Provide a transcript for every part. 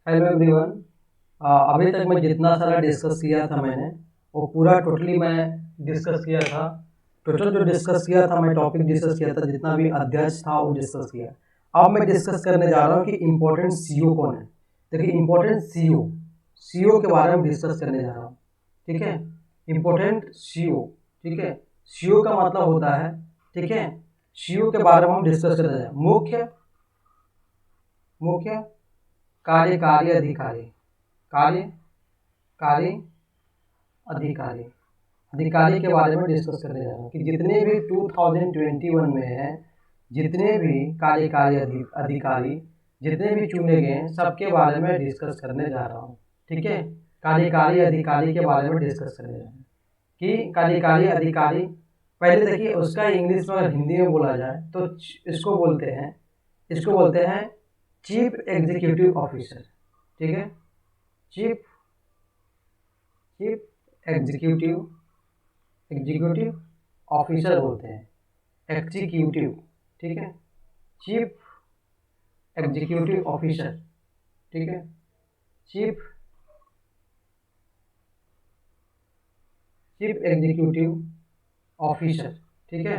Hello everyone. अभी तक मैं जितना सारा डिस्कस किया था मैंने वो पूरा टोटली मैं डिस्कस किया था। टोटल जो डिस्कस किया था मैं टॉपिक डिस्कस किया था, जितना भी अध्याय था वो डिस्कस किया। अब मैं डिस्कस करने जा रहा हूँ कि इम्पोर्टेंट सीईओ कौन है। देखिए इम्पोर्टेंट सीईओ, सीईओ के बारे में डिस्कस करने जा रहा हूँ। ठीक है, इम्पोर्टेंट सीईओ। ठीक है, सीईओ का मतलब होता है, ठीक है, सीईओ के बारे में हम डिस्कस करने जा रहे हैं। मुख्य मुख्य कार्यकारी अधिकारी, कार्यकारी अधिकारी, अधिकारी के बारे में डिस्कस करने जा रहा हूँ कि जितने भी 2021 में हैं, जितने भी कार्यकारी अधिकारी जितने भी चुने गए हैं, सबके बारे में डिस्कस करने जा रहा हूँ। ठीक है, कार्यकारी अधिकारी के बारे में डिस्कस करने जा रहा हूँ कि कार्यकारी अधिकारी, पहले देखिए उसका इंग्लिश में और हिंदी में बोला जाए तो इसको बोलते हैं चीफ एग्जीक्यूटिव ऑफिसर। ठीक है, चीफ चीफ एग्जीक्यूटिव ऑफिसर बोलते हैं, एग्जीक्यूटिव। ठीक है, चीफ एग्जीक्यूटिव ऑफिसर। ठीक है, चीफ एग्जीक्यूटिव ऑफिसर। ठीक है,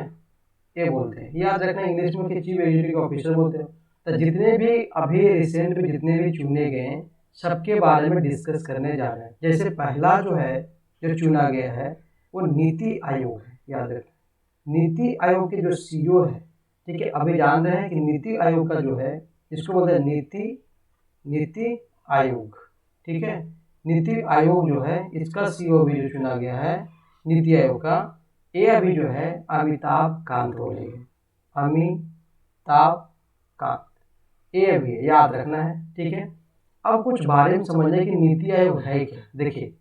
ये बोलते हैं, याद रखना इंग्लिश में कि चीफ एग्जीक्यूटिव ऑफिसर बोलते हैं। तो जितने भी अभी रिसेंट में जितने भी चुने गए हैं, सबके बारे में डिस्कस करने जा रहे हैं। जैसे पहला जो है, जो चुना गया है वो नीति आयोग है। याद रखें, नीति आयोग के जो सीईओ है, ठीक है, अभी जान रहे हैं कि नीति आयोग का जो है, इसको बोलते हैं नीति आयोग। ठीक है, नीति आयोग जो है इसका सीईओ भी जो चुना गया है नीति आयोग का, ये अभी जो है अमिताभ कांत बोलेंगे, अमिताभ कांत, ये भी याद रखना है। ठीक है, अब कुछ बारे में समझना कि नीति आयोग है क्या। देखिए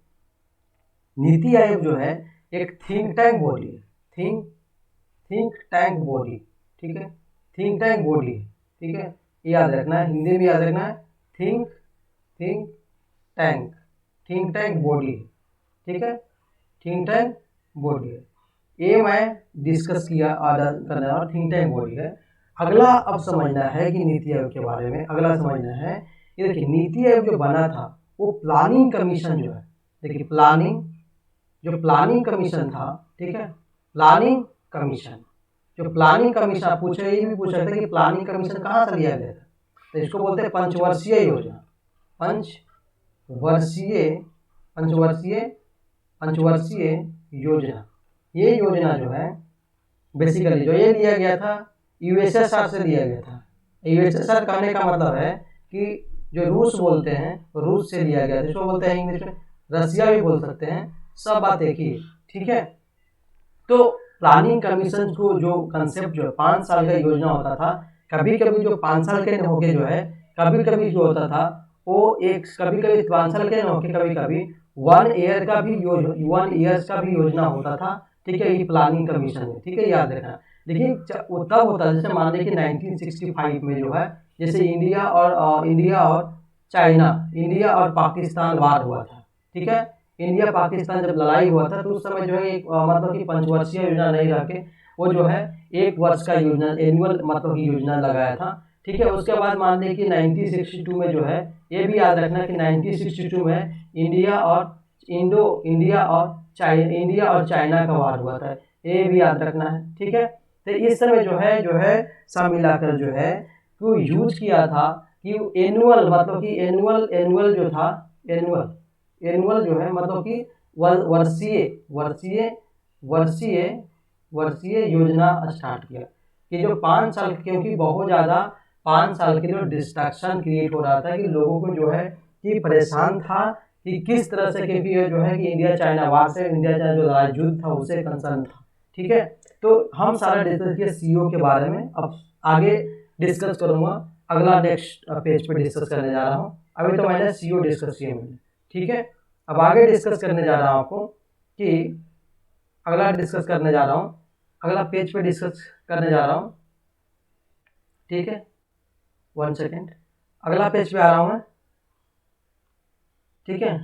नीति आयोग जो है एक थिंक टैंक बॉडी है, थिंक टैंक बॉडी। ठीक है, थिंक टैंक बॉडी। ठीक है, याद रखना है, हिंदी में याद रखना है, थिंक थिंक टैंक बॉडी। ठीक है, थिंक टैंक बॉडी है, ये मैं डिस्कस किया आदर करना और थिंक टैंक बॉडी है। अगला अब समझना है कि नीति आयोग के बारे में, अगला समझना है कि देखिए नीति आयोग जो बना था वो प्लानिंग कमीशन जो है, देखिए प्लानिंग कमीशन था। ठीक है, प्लानिंग कमीशन, जो प्लानिंग कमीशन पूछे, ये भी पूछा था कि प्लानिंग कमीशन कहाँ से लिया गया था, तो इसको बोलते हैं पंचवर्षीय योजना। पंचवर्षीय योजना। ये योजना जो है बेसिकली जो ये लिया गया था यूएसएसआर से लिया गया था। यूएसएसआर कहने का मतलब है कि जो रूस बोलते हैं, रूस से लिया गया था। इसको बोलते हैं इंग्लिश में रसिया भी बोल सकते हैं, सब बात एक ही। ठीक है, तो प्लानिंग कमीशन को जो कंसेप्ट जो 5 साल का योजना होता था, कभी कभी जो 5 साल के होके जो है, कभी कभी जो होता था वो एक, कभी कभी 5 साल के होके कभी कभी 1 ईयर का भी 1 ईयर्स का भी योजना होता था। ठीक है, ये प्लानिंग कमीशन है। ठीक है, याद रखना। देखिए वो तब होता है जैसे मान लीजिए कि 1965 में जो है, जैसे इंडिया और पाकिस्तान वार हुआ था। ठीक है, इंडिया पाकिस्तान जब लड़ाई हुआ था तो उस समय जो है एक मतलब कि पंचवर्षीय योजना नहीं रखे, वो जो है 1 वर्ष का योजना, एनुअल मतलब की योजना लगाया था। ठीक है, उसके बाद मान लीजिए कि 1962 में जो है, ये भी याद रखना कि 1962 में इंडिया और चाइना का वार हुआ था, ये भी याद रखना है। ठीक है, तो इस समय जो है सब मिलाकर जो है वो यूज किया था कि एनुअल मतलब कि एनुअल जो था, एनुअल जो है मतलब कि वर्षीय योजना स्टार्ट किया कि जो 5 साल, क्योंकि बहुत ज़्यादा 5 साल के लिए डिस्ट्रैक्शन क्रिएट हो रहा था कि लोगों को जो है कि परेशान था कि किस तरह से, क्योंकि जो है कि इंडिया चाइना वार से, इंडिया चाइना जो लड़ाई युद्ध था उससे कंसर्न था। ठीक है, तो हम सारा डिस्कस किया सीईओ के बारे में। अब आगे डिस्कस करूँगा, अगला नेक्स्ट पेज पे डिस्कस करने जा रहा हूँ। अभी तो मैंने सीईओ डिस्कस किया मैंने। ठीक है, अब आगे डिस्कस करने जा रहा हूँ आपको कि अगला डिस्कस करने जा रहा हूँ, अगला पेज पे डिस्कस करने जा रहा हूँ। ठीक है, 1 सेकेंड, अगला पेज पे आ रहा हूँ मैं। ठीक है,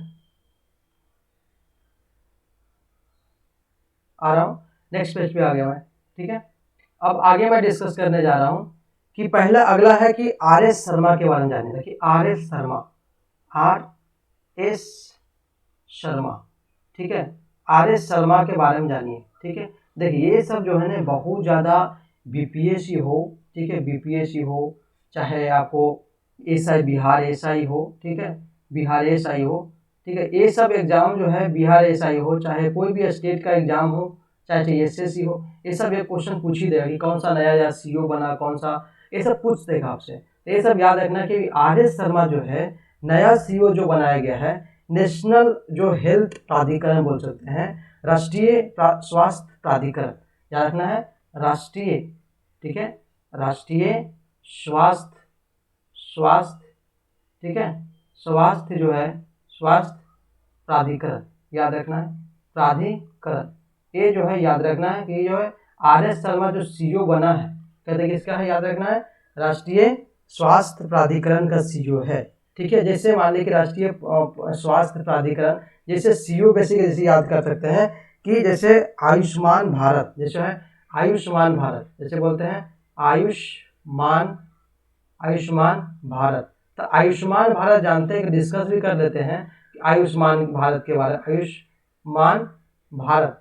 आ रहा हूँ, नेक्स्ट पेज पे आ गया मैं। ठीक है, अब आगे मैं डिस्कस करने जा रहा हूँ कि पहला अगला है कि आर एस शर्मा के बारे में जानेंगे कि R S Sharma RS Sharma, ठीक है, RS शर्मा के बारे में जानिए, ठीक है। देखिए ये सब जो है ना बहुत ज़्यादा BPSC हो, ठीक है, BPSC हो, चाहे आपको SI बिहार SI हो, ठीक है, बिहार SI हो, ठीक है, ये सब एग्जाम जो है बिहार SI हो, चाहे कोई भी स्टेट का एग्जाम हो, चाहे SSC हो, ये सब एक क्वेश्चन पूछ ही देगा कि कौन सा नया या CO बना, कौन सा, ये सब पूछ देगा आपसे। तो ये सब याद रखना कि RS शर्मा जो है नया CO जो बनाया गया है, नेशनल जो हेल्थ प्राधिकरण बोल सकते हैं, राष्ट्रीय स्वास्थ्य प्राधिकरण, याद रखना है राष्ट्रीय, ठीक है, राष्ट्रीय स्वास्थ्य, ठीक है, स्वास्थ्य जो है स्वास्थ्य प्राधिकरण, याद रखना है प्राधिकरण, ये जो है याद रखना है कि जो है RS शर्मा जो CO बना है, कहते हैं किसका है, याद रखना है राष्ट्रीय स्वास्थ्य प्राधिकरण का CO है, ठीक है। जैसे मान लीजिए कि राष्ट्रीय स्वास्थ्य प्राधिकरण, जैसे CO बेसिकली जैसे याद कर सकते हैं कि जैसे आयुष्मान भारत, जैसे है आयुष्मान भारत, जैसे बोलते हैं आयुष्मान भारत, तो आयुष्मान भारत जानते हैं कि डिस्कस भी कर लेते हैं कि आयुष्मान भारत के बारे में, आयुष्मान भारत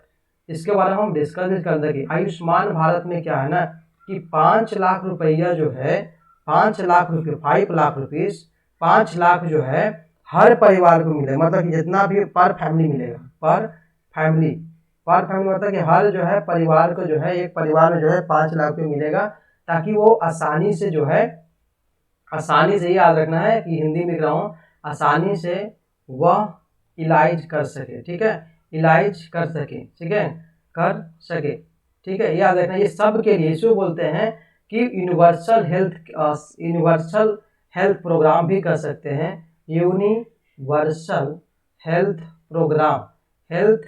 इसके बारे में हम डिस्कस भी कर देंगे। आयुष्मान भारत में क्या है ना कि 5 लाख रुपया जो है, 5 लाख रुपये, 5 लाख रुपीस, 5 लाख जो है हर परिवार को मिलेगा, मतलब कि जितना भी पर फैमिली मिलेगा, पर फैमिली मतलब कि हर जो है परिवार को जो है, एक परिवार में जो है 5 लाख रुपये मिलेगा, ताकि वो आसानी से जो है, आसानी से याद रखना है कि हिंदी में लिख रहा हूँ, आसानी से वह इलाज कर सके, ठीक है, इलाज कर सके, ठीक है, कर सके, ठीक है, याद रखना ये सब के लिए इसको बोलते हैं कि यूनिवर्सल हेल्थ प्रोग्राम भी कर सकते हैं, universal health programme, health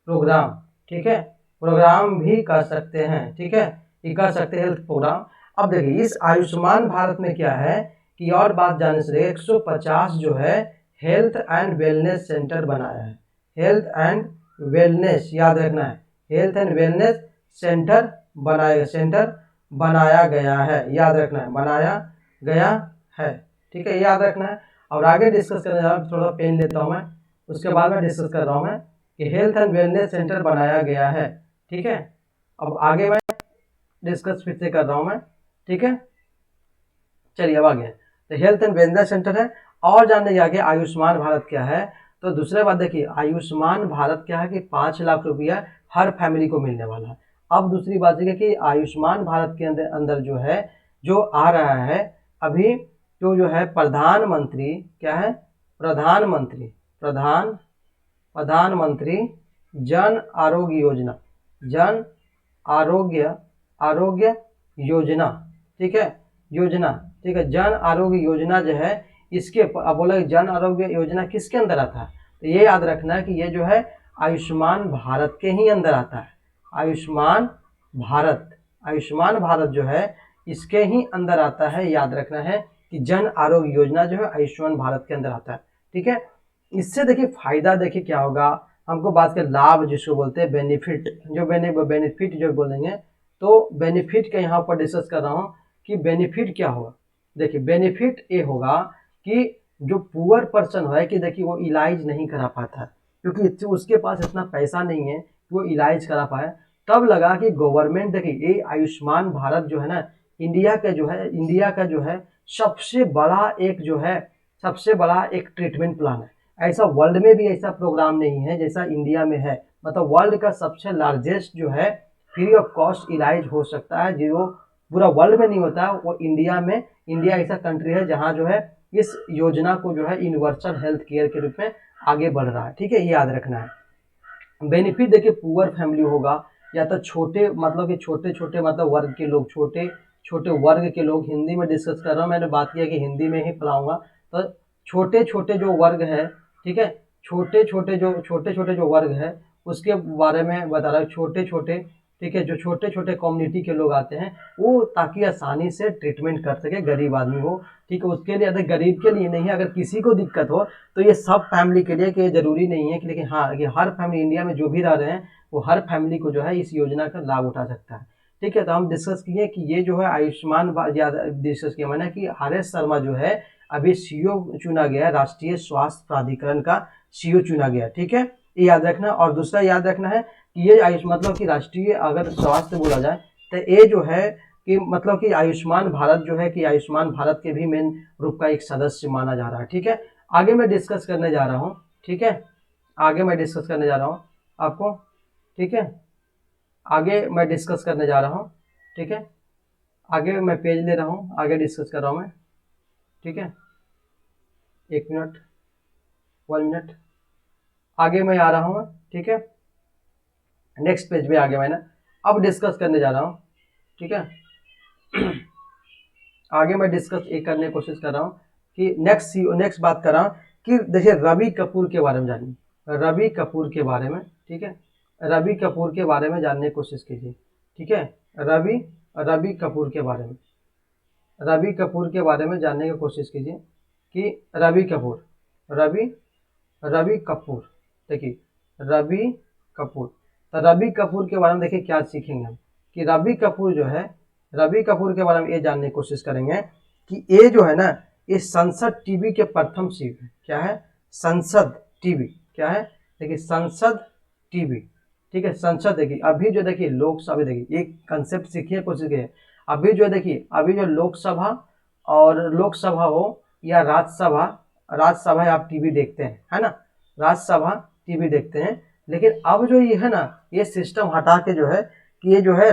programme, ठीक है, प्रोग्राम भी कर सकते हैं, ठीक है, ये कर सकते हैं हेल्थ प्रोग्राम। अब देखिए इस आयुष्मान भारत में क्या है कि और बात जानने से 150 जो है हेल्थ एंड वेलनेस सेंटर बनाया है, हेल्थ एंड वेलनेस, याद रखना है हेल्थ एंड वेलनेस सेंटर बनाया गया है, याद रखना है बनाया गया है, ठीक है, याद रखना है। और आगे डिस्कस करने जा रहा हूँ, थोड़ा पेन लेता हूँ मैं, उसके बाद में डिस्कस कर रहा हूँ मैं कि हेल्थ एंड वेलनेस सेंटर बनाया गया है, ठीक है। अब आगे मैं डिस्कस फिर से कर रहा हूँ मैं, ठीक है, चलिए अब आगे तो हेल्थ एंड वेलनेस सेंटर है। और जानने जाके आयुष्मान भारत क्या है, तो दूसरे बात देखिए आयुष्मान भारत क्या है कि 5 लाख रुपया हर फैमिली को मिलने वाला है। अब दूसरी बात है कि आयुष्मान भारत के अंदर जो है जो आ रहा है अभी, जो है प्रधानमंत्री क्या है, प्रधानमंत्री जन आरोग्य योजना, जन आरोग्य योजना, ठीक है, योजना, ठीक है, जन आरोग्य योजना जो है इसके अब बोला जन आरोग्य योजना किसके अंदर आता है, तो ये याद रखना है कि ये जो है आयुष्मान भारत के ही अंदर आता है, आयुष्मान भारत जो है इसके ही अंदर आता है, याद रखना है कि जन आरोग्य योजना जो है आयुष्मान भारत के अंदर आता है, ठीक है। इससे देखिए फायदा देखिए क्या होगा, हमको बात के लाभ जिसको बोलते हैं बेनिफिट, जो बेनिफिट जो बोलेंगे तो बेनिफिट के यहाँ पर डिस्कस कर रहा हूँ कि बेनिफिट क्या होगा। देखिए बेनिफिट ये होगा कि जो पुअर पर्सन है कि देखिए वो इलाज नहीं करा पाता क्योंकि उसके पास इतना पैसा नहीं है कि वो इलाज करा पाए, तब लगा कि गवर्नमेंट देखिए ये आयुष्मान भारत जो है ना इंडिया का जो है सबसे बड़ा एक ट्रीटमेंट प्लान है। ऐसा वर्ल्ड में भी ऐसा प्रोग्राम नहीं है जैसा इंडिया में है, मतलब वर्ल्ड का सबसे लार्जेस्ट जो है फ्री ऑफ कॉस्ट इलाज हो सकता है, जो पूरा वर्ल्ड में नहीं होता है वो इंडिया ऐसा कंट्री है जहाँ जो है इस योजना को जो है यूनिवर्सल हेल्थ केयर के रूप में आगे बढ़ रहा है, ठीक है, ये याद रखना है। बेनिफिट देखिए पुअर फैमिली होगा या तो छोटे मतलब वर्ग के लोग, छोटे वर्ग के लोग, हिंदी में डिस्कस कर रहा हूँ, मैंने बात किया कि हिंदी में ही पढ़ाऊंगा, तो छोटे जो वर्ग है, ठीक है, छोटे छोटे जो वर्ग है उसके बारे में बता रहा हूँ, ठीक है, जो छोटे कम्युनिटी के लोग आते हैं वो ताकि आसानी से ट्रीटमेंट कर सके, गरीब आदमी हो, ठीक है, उसके लिए, अगर गरीब के लिए नहीं है, अगर किसी को दिक्कत हो तो ये सब फैमिली के लिए, कि जरूरी नहीं है कि, लेकिन हाँ कि हर फैमिली इंडिया में जो भी रह रहे हैं वो हर फैमिली को जो है इस योजना का लाभ उठा सकता है, ठीक है। तो हम डिस्कस किए कि ये जो है आयुष्मान डिस्कस किया मैंने कि RS शर्मा जो है अभी सीईओ चुना गया, राष्ट्रीय स्वास्थ्य प्राधिकरण का सीईओ चुना गया, ठीक है, ये याद रखना। और दूसरा याद रखना है कि ये मतलब कि राष्ट्रीय अगर स्वास्थ्य बोला जाए तो ये जो है कि मतलब कि आयुष्मान भारत जो है कि आयुष्मान भारत के भी मेन रूप का एक सदस्य माना जा रहा है, ठीक है। आगे मैं डिस्कस करने जा रहा हूँ, ठीक है, आगे मैं डिस्कस करने जा रहा हूँ आपको, ठीक है, आगे मैं डिस्कस करने जा रहा हूँ, ठीक है, आगे मैं पेज ले रहा हूँ, आगे डिस्कस कर रहा हूँ मैं, ठीक है, 1 मिनट, 1 मिनट, आगे मैं आ रहा हूँ, ठीक है, नेक्स्ट पेज पे आगे मैंने अब डिस्कस करने जा रहा हूँ, ठीक है। आगे मैं डिस्कस ये करने की कोशिश कर रहा हूँ कि नेक्स्ट बात कर रहा हूँ कि देखिए रवि कपूर के बारे में जानिए, रवि कपूर के बारे में, ठीक है, रवि कपूर के बारे में जानने की कोशिश कीजिए, ठीक है, रवि कपूर के बारे में, रवि कपूर के बारे में जानने की कोशिश कीजिए कि रवि कपूर, रवि कपूर, देखिए रवि कपूर, तो रवि कपूर के बारे में देखिए क्या सीखेंगे हम कि रवि कपूर जो है, रवि कपूर के बारे में ये जानने की कोशिश करेंगे कि ये जो है ना ये संसद टीवी के प्रथम सीईओ है। क्या है? संसद टीवी, क्या है? देखिए संसद टीवी, ठीक है, संसद। देखिए अभी जो देखिए लोकसभा, देखिए एक कंसेप्ट सीखिए, कोशिश कीजिए। अभी जो देखिए अभी जो लोकसभा और लोकसभा हो या राज्यसभा, राज्यसभा आप टीवी देखते हैं, है ना, राज्यसभा टीवी देखते हैं, लेकिन अब जो ये है ना ये सिस्टम हटा के जो है कि ये जो है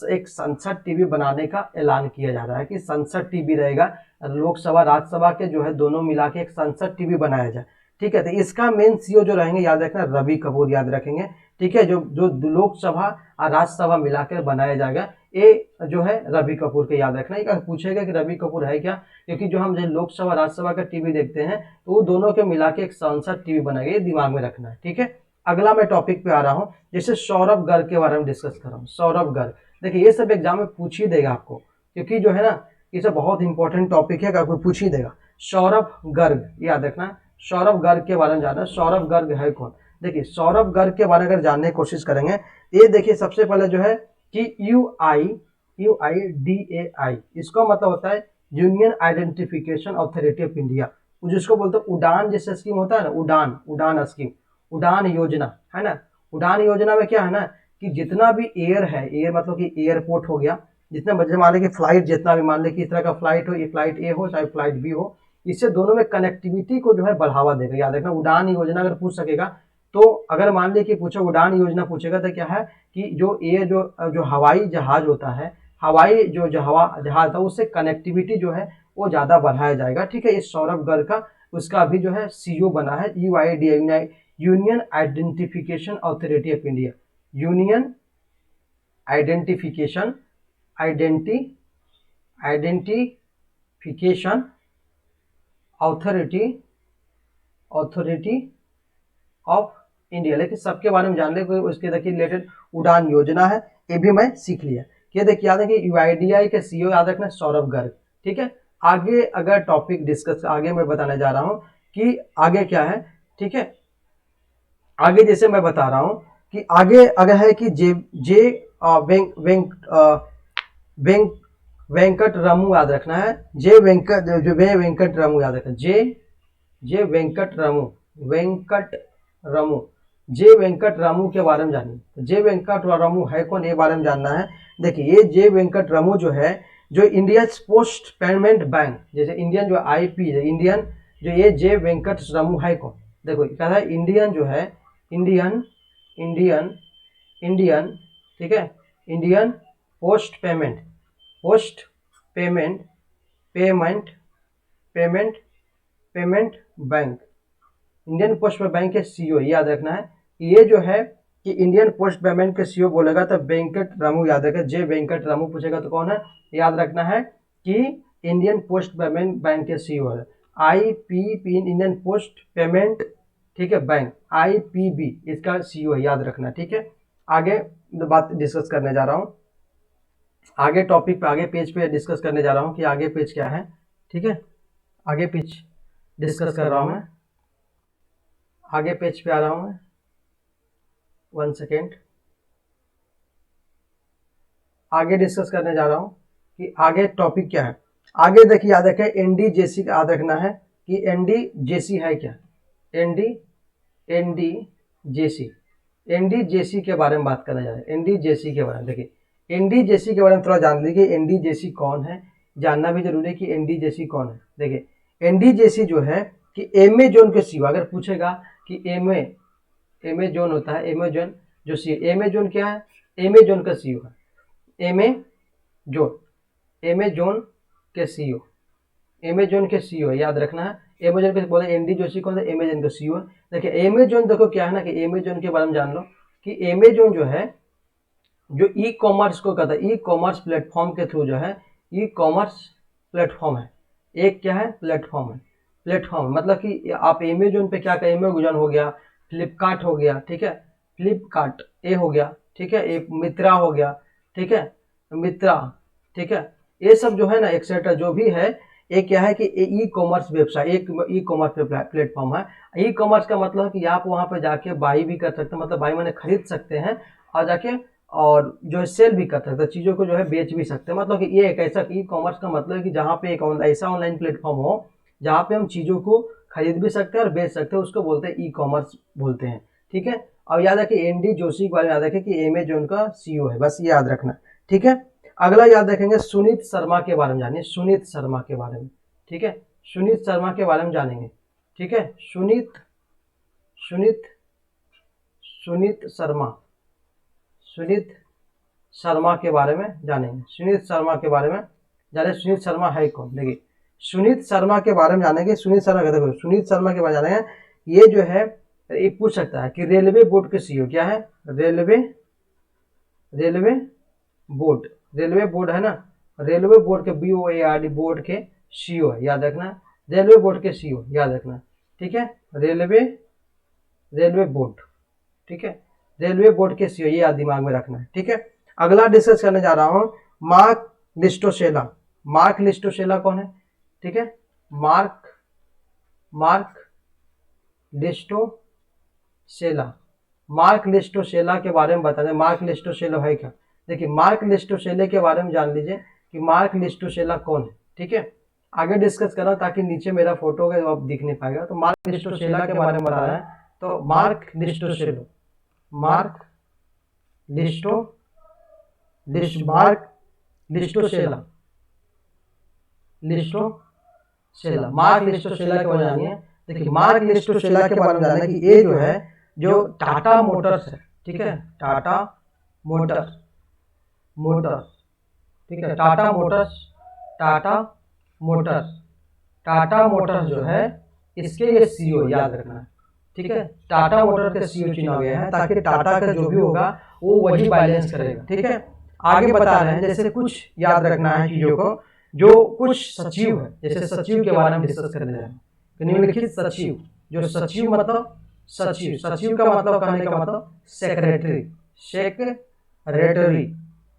एक संसद टीवी बनाने का ऐलान किया जा रहा है कि संसद टीवी रहेगा, लोकसभा राज्यसभा के जो है दोनों मिला के एक संसद टीवी बनाया जाए, ठीक है। तो इसका मेन सीईओ जो रहेंगे याद रखना रवि कपूर याद रखेंगे, ठीक है, जो जो लोकसभा और राज्यसभा मिलाकर बनाया जाएगा ये जो है रवि कपूर के याद रखना। एक पूछेगा कि रवि कपूर है क्या, क्योंकि जो हम जो लोकसभा राज्यसभा का टीवी देखते हैं तो वो दोनों के मिला के एक संसद टीवी बनाएगा, ये दिमाग में रखना है, ठीक है। अगला मैं टॉपिक पे आ रहा हूँ, जैसे सौरभ गर्ग के बारे में डिस्कस कर रहा हूँ। सौरभ गर्ग, देखिए ये सब एग्जाम में पूछ ही देगा आपको, क्योंकि जो है ना ये सब बहुत इंपॉर्टेंट टॉपिक है, आपको पूछ ही देगा। सौरभ गर्ग याद रखना, सौरभ गर्ग के बारे में जानना। सौरभ गर्ग है कौन? देखिए सौरभ गर्ग के बारे में अगर जानने की कोशिश करेंगे, ये देखिए सबसे पहले जो है कि UIDAI, इसका मतलब होता है union identification authority of India, जिसको बोलते हैं उड़ान जैसे स्कीम होता है ना, उड़ान स्कीम, उड़ान योजना, है ना। उड़ान योजना में क्या है ना कि जितना भी एयर है, एयर मतलब कि एयरपोर्ट हो गया, जितना बच्चे मान लें कि फ्लाइट, जितना भी मान लें कि इस तरह का फ्लाइट हो, ये फ्लाइट ए हो चाहे फ्लाइट बी हो, इससे दोनों में कनेक्टिविटी को जो है बढ़ावा देगा। याद रखना उड़ान योजना अगर पूछ सकेगा तो, अगर मान ली कि पूछो उड़ान योजना पूछेगा तो क्या है कि जो ये जो हवाई जहाज होता है, हवाई जो हवा जहाज था उससे कनेक्टिविटी जो है वो ज़्यादा बढ़ाया जाएगा, ठीक है। इस सौरभ गर्ग का उसका अभी जो है सीईओ बना है UIDAI, union identification authority of India, union identification identification authority of India. लेकिन सबके बारे में जान ले, उसके देखिए रिलेटेड उड़ान योजना है, ये भी मैं सीख लिया। ये देखिए याद है कि UIDAI के सीईओ याद रखना सौरभ गर्ग, ठीक है। आगे अगर टॉपिक डिस्कस आगे मैं बताने जा रहा हूँ कि आगे क्या है, ठीक है। आगे जैसे मैं बता रहा हूँ कि आगे अगर है कि वेंकट रामू याद रखना है, जे वेंकट रामू याद रखना, जे वेंकट रामू, जे वेंकट रामू के बारे में जानिए। जे वेंकट रामू है कौन, ये बारे में जानना है। देखिए ये जे वेंकट रामू जो है, जो इंडिया पोस्ट पेमेंट बैंक, जैसे इंडियन जो IP है इंडियन, जो ये जे वेंकट रामू है कौन, देखो क्या है, इंडियन जो है इंडियन, ठीक है, Indian post payment bank, Indian post bank के सीईओ याद रखना है। ये जो है कि इंडियन पोस्ट पेमेंट के सीईओ बोलेगा तो वेंकट रामू याद रखेगा, जे वेंकट रामू पूछेगा तो कौन है, याद रखना है कि इंडियन पोस्ट पेमेंट बैंक के सीईओ है। IPP इंडियन पोस्ट पेमेंट, ठीक है, बैंक, IPB इसका सीईओ है, याद रखना, ठीक है। आगे बात डिस्कस करने जा रहा हूँ, आगे टॉपिक पे, आगे पेज पे डिस्कस करने जा रहा हूँ कि आगे पेज क्या है, ठीक है। आगे पेज डिस्कस कर रहा हूँ मैं, आगे पेज पे आ रहा हूँ मैं, 1 सेकेंड। आगे डिस्कस करने जा रहा हूँ कि आगे टॉपिक क्या है। आगे देखिए, याद रखें एनडीजेसी का याद रखना है कि एनडीजेसी है क्या, एनडीजेसी, एनडीजेसी के बारे में बात करना जा रहा है। एनडीजेसी के बारे में देखिए, एनडीजेसी के बारे में थोड़ा जान लीजिए। एनडीजेसी कौन है, जानना भी जरूरी है कि एनडीजेसी कौन है। देखिए एनडीजेसी जो है कि एमेजोन के सीईओ, अगर पूछेगा कि एमेजोन होता है, एमेजोन जो सीईओ, एमेजोन क्या है, एमेजोन का सीईओ है, एमेजोन के सीईओ, एमेजोन के सीईओ याद रखना है। एमेजोन के बोले एनडी जोशी कौन है, एमेजोन का सीईओ है। देखिए एमेजोन देखो क्या है ना कि एमेजोन के बारे में जान लो कि एमेजोन जो है जो ई कॉमर्स को कहता है, ई कॉमर्स प्लेटफॉर्म के थ्रू जो है, ई कॉमर्स प्लेटफॉर्म है, एक क्या है प्लेटफॉर्म है, प्लेटफॉर्म मतलब कि आप अमेजोन पे क्या करें, अमेजोन हो गया, फ्लिपकार्ट हो गया, ठीक है, फ्लिपकार्ट ए हो गया, ठीक है, एक मित्रा हो गया, ठीक है, मित्रा, ठीक है, ये सब जो है ना एक्सेट्रा जो भी है, एक क्या है कि ई कॉमर्स वेबसाइट, एक ई कॉमर्स प्लेटफॉर्म है। ई कॉमर्स का मतलब है कि आप वहाँ पे जाके बाई भी कर सकते हैं, मतलब बाई मैंने खरीद सकते हैं और जाके और जो है सेल भी कर सकते हैं, चीज़ों को जो है बेच भी सकते हैं। मतलब कि ये एक ऐसा ई कॉमर्स का मतलब है कि जहाँ पे एक ऐसा ऑनलाइन प्लेटफॉर्म हो जहाँ पे हम चीज़ों को खरीद भी सकते हैं और बेच सकते हैं, उसको बोलते हैं ई कॉमर्स बोलते हैं, ठीक है। और याद रखिए एनडी जोशी के बारे में याद रखें कि अमेजोन का सीईओ है, बस ये याद रखना, ठीक है। अगला याद रखेंगे सुनीत शर्मा के बारे में जानिए, सुनीत शर्मा के बारे में, ठीक है, सुनीत शर्मा के बारे में जानेंगे, ठीक है, सुनीत सुनीत सुनीत शर्मा, सुनीत शर्मा के बारे में जानेंगे, सुनीत शर्मा के बारे में जाने। सुनीत शर्मा है कौन, देखिए सुनीत शर्मा के बारे में जानेंगे। सुनीत शर्मा कहते हैं, सुनीत शर्मा के बारे में जानेंगे। ये जो है ये पूछ सकता है कि रेलवे बोर्ड के सीईओ क्या है, रेलवे बोर्ड, रेलवे बोर्ड है ना, रेलवे बोर्ड के BOARD बोर्ड के सीईओ है, याद रखना, रेलवे बोर्ड के सीईओ याद रखना, ठीक है, रेलवे बोर्ड, ठीक है, रेलवे बोर्ड के सीईओ, ये याद दिमाग में रखना है, ठीक है। अगला डिस्कस करने जा रहा हूं मार्क लिस्टोसेला। मार्क लिस्टोसेला कौन है, ठीक है, मार्क लिस्टोसेला, मार्क लिस्टोसेला के बारे में बता दें। मार्क लिस्टोसेला है क्या, देखिए मार्क लिस्टोसेला के बारे में जान लीजिए कि मार्क लिस्टोसेला कौन है, ठीक है। आगे डिस्कस कर रहा हूँ ताकि नीचे मेरा फोटो है अब दिख नहीं पाएगा। तो मार्क लिस्टोसेला के बारे में बता रहे हैं, तो मार्क लिस्टोसेला, मार्क लिस्टोसेला, मार्क लिस्टोसेला के बारे में जानिए। देखिए मार्क लिस्टोसेला के बारे में जाना कि ये जो है जो टाटा मोटर्स है, ठीक है, टाटा मोटर्स, ठीक है, टाटा मोटर्स जो है इसके ये सीईओ याद रखना है, ठीक है। टाटा मोटर के सीईओ चुना गया है ताकि टाटा का जो भी होगा वो वही बैलेंस करेगा, ठीक है। आगे बता रहे हैं जैसे कुछ याद रखना है चीजों को, जो कुछ सचिव है, जैसे सचिव के बारे में डिस्कस करने जा रहे हैं। निम्नलिखित सचिव, जो सचिव मतलब सचिव, सचिव का मतलब कहने का मतलब सेक्रेटरी,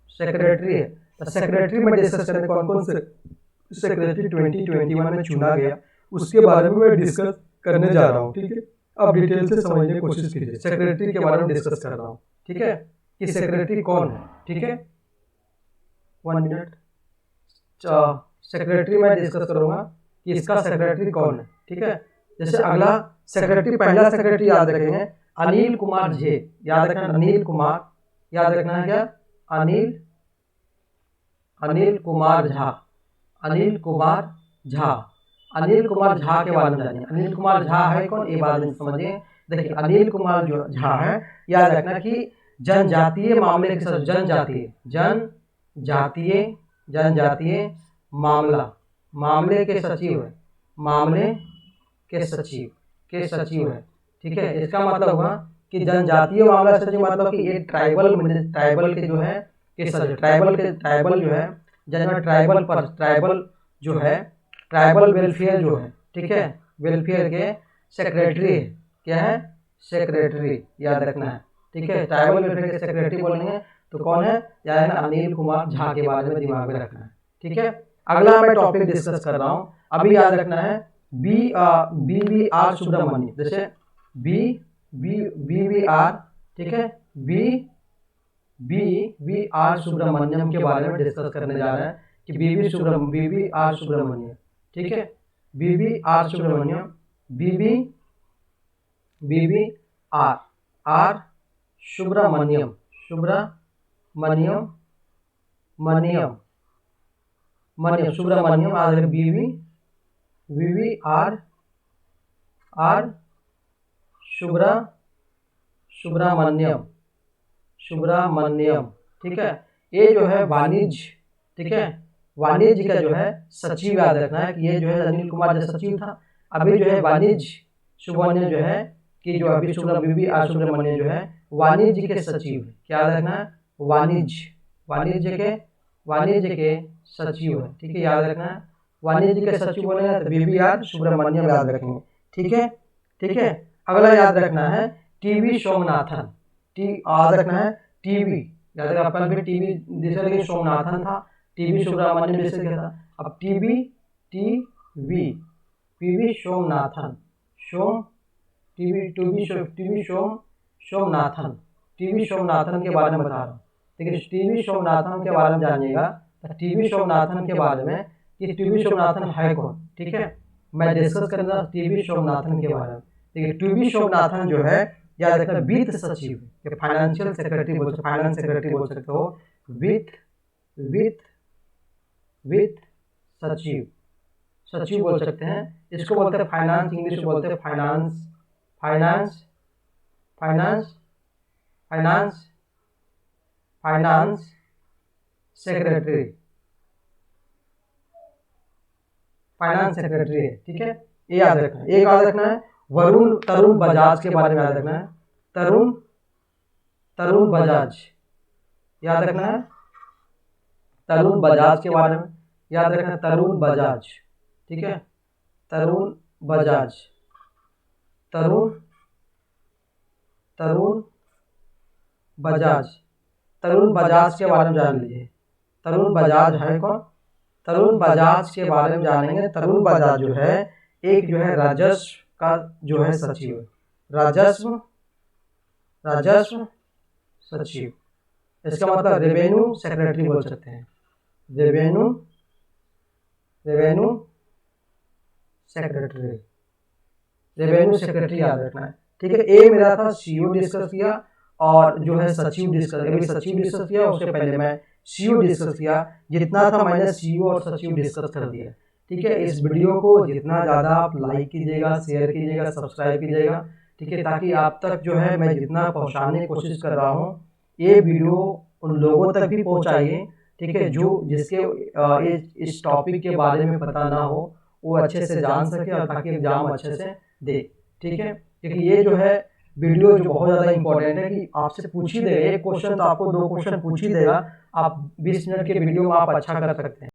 सेक्रेटरी है। तो सेक्रेटरी में डिस्कस करने कौन कौन से सेक्रेटरी 2021 में चुना गया उसके बारे में मैं डिस्कस करने जा रहा हूँ, ठीक है। अब डिटेल से समझने की कोशिश कीजिए। सेक्रेटरी के बारे में डिस्कस कर रहा हूँ, ठीक है, कि सेक्रेटरी कौन है, ठीक है। 1 मिनट, सेक्रेटरी मैं डिस्कस करूंगा कि इसका सेक्रेटरी कौन है, ठीक है। जैसे अगला सेक्रेटरी, पहला सेक्रेटरी याद रखेंगे अनिल कुमार झे, याद रखना अनिल कुमार, याद रखना है क्या, अनिल कुमार झा, अनिल कुमार झा, अनिल कुमार झा के बारे में जानिए। अनिल कुमार झा है कौन, ये बात समझिए। देखिए अनिल कुमार जो झा है, याद रखना कि जनजातीय मामले के साथ, जनजातीय मामले के सचिव है, मामले के सचिव है, ठीक है। इसका मतलब हुआ कि जनजातीय मामला सचिव मतलब कि ये ट्राइबल के जो है ट्राइबल जो है ट्राइबल जो है ट्राइबल वेलफेयर जो है, ठीक है, वेलफेयर के सेक्रेटरी है, क्या है, सेक्रेटरी याद रखना है, ठीक है। ट्राइबल वेलफेयर के सेक्रेटरी बोलेंगे तो कौन है, याद रखना अनिल कुमार झा के बारे में दिमाग में रखना है, ठीक है। अगला मैं टॉपिक डिस्कस कर रहा हूँ, अभी याद रखना है BVR सुब्रमण्यम, जैसे BVR, ठीक है, BVR सुब्रमण्यम के बारे में डिस्कस करने जा रहे हैं, कि बीबी आर सुब्रमण्यम, ठीक है, BB R Subramanyam, BB R Subramanyam, Subramanyam आगे बीबी आर सुब्रमण्यम, ठीक है। ये जो है वाणिज्य, ठीक है, वाणिज्य का जो है सचिव याद रखना है कि ये जो है अनिल कुमार जो सचिव था, अभी जो है वाणिज्य सुब्रमण्यम जो है कि जो अभी बीबी आर सुब्रमण्यम जो है वाणिज्य के सचिव है, क्या याद रखना है, वाणिज्य के सचिव है, ठीक है, याद रखना है। वाणिज्य के सचिव बोलेगा तो बीबी आर सुब्रमण्यम याद रखेंगे, ठीक है, ठीक है। अगला याद रखना है टीवी सोमनाथन, याद रखना है टीवी, याद रखना अपन भी टीवी जैसे लेकिन सोमनाथन था, टीवी सुब्रमण्यम जैसे क्या था, अब टीवी सोमनाथन, टीवी सोमनाथन के बारे में बता रहा हूँ, लेकिन टीवी सोमनाथन के बारे में जानिएगा तो टीवी सोमनाथन के बारे में कि टीवी सोमनाथन है कौन, ठीक है, मैं डिस्कस करूंगा टीवी सोमनाथन के बारे में। देखिए टीवी सोमनाथन जो है याद रखना वित्त सचिव, फाइनेंशियल सेक्रेटरी बोल सकते, फाइनेंस सेक्रेटरी बोल सकते हो, वित्त सचिव बोल सकते हैं, इसको बोलते हैं फाइनेंस, इंग्लिश में बोलते हैं फाइनेंस सेक्रेटरी, है, ठीक है, ये याद रखना है। एक याद रखना है तरुण बजाज के बारे में याद रखना है, तरुण बजाज याद रखना है, तरुण बजाज के बारे में याद रखना है, तरुण बजाज, ठीक है, तरुण बजाज के बारे में जान लीजिए। तरुण बजाज है कौन, तरुण बजाज के बारे में जानेंगे। तरुण बजाज जो है एक जो है राजस्व का जो है सचिव है, राजस्व सचिव, इसका मतलब रेवेन्यू सेक्रेटरी बोल सकते हैं, रेवेन्यू सेक्रेटरी याद रखना है, ठीक है। ए मेरा था सीओ डिस्कस किया और जो है सचिव डिस्कस किया, उसके पहले मैं सीओ डिस्कस किया, जितना था मैंने सीओ और सचिव डिस्कस कर दिया, ठीक है। इस वीडियो को जितना ज़्यादा आप लाइक कीजिएगा, शेयर कीजिएगा, सब्सक्राइब कीजिएगा, ठीक है, ताकि आप तक जो है मैं जितना पहुंचाने की कोशिश कर रहा हूं ये वीडियो उन लोगों तक भी पहुंचाइए, ठीक है, जो जिसके इस टॉपिक के बारे में पता ना हो वो अच्छे से जान सके और ताकि एग्जाम अच्छे से दे, ठीक है। क्योंकि ये जो है वीडियो जो बहुत ज़्यादा इंपॉर्टेंट है कि आपसे पूछ ही देगा, एक क्वेश्चन तो आपको 2 क्वेश्चन पूछ ही देगा, आप 20 मिनट के वीडियो में आप अच्छा कर सकते हैं।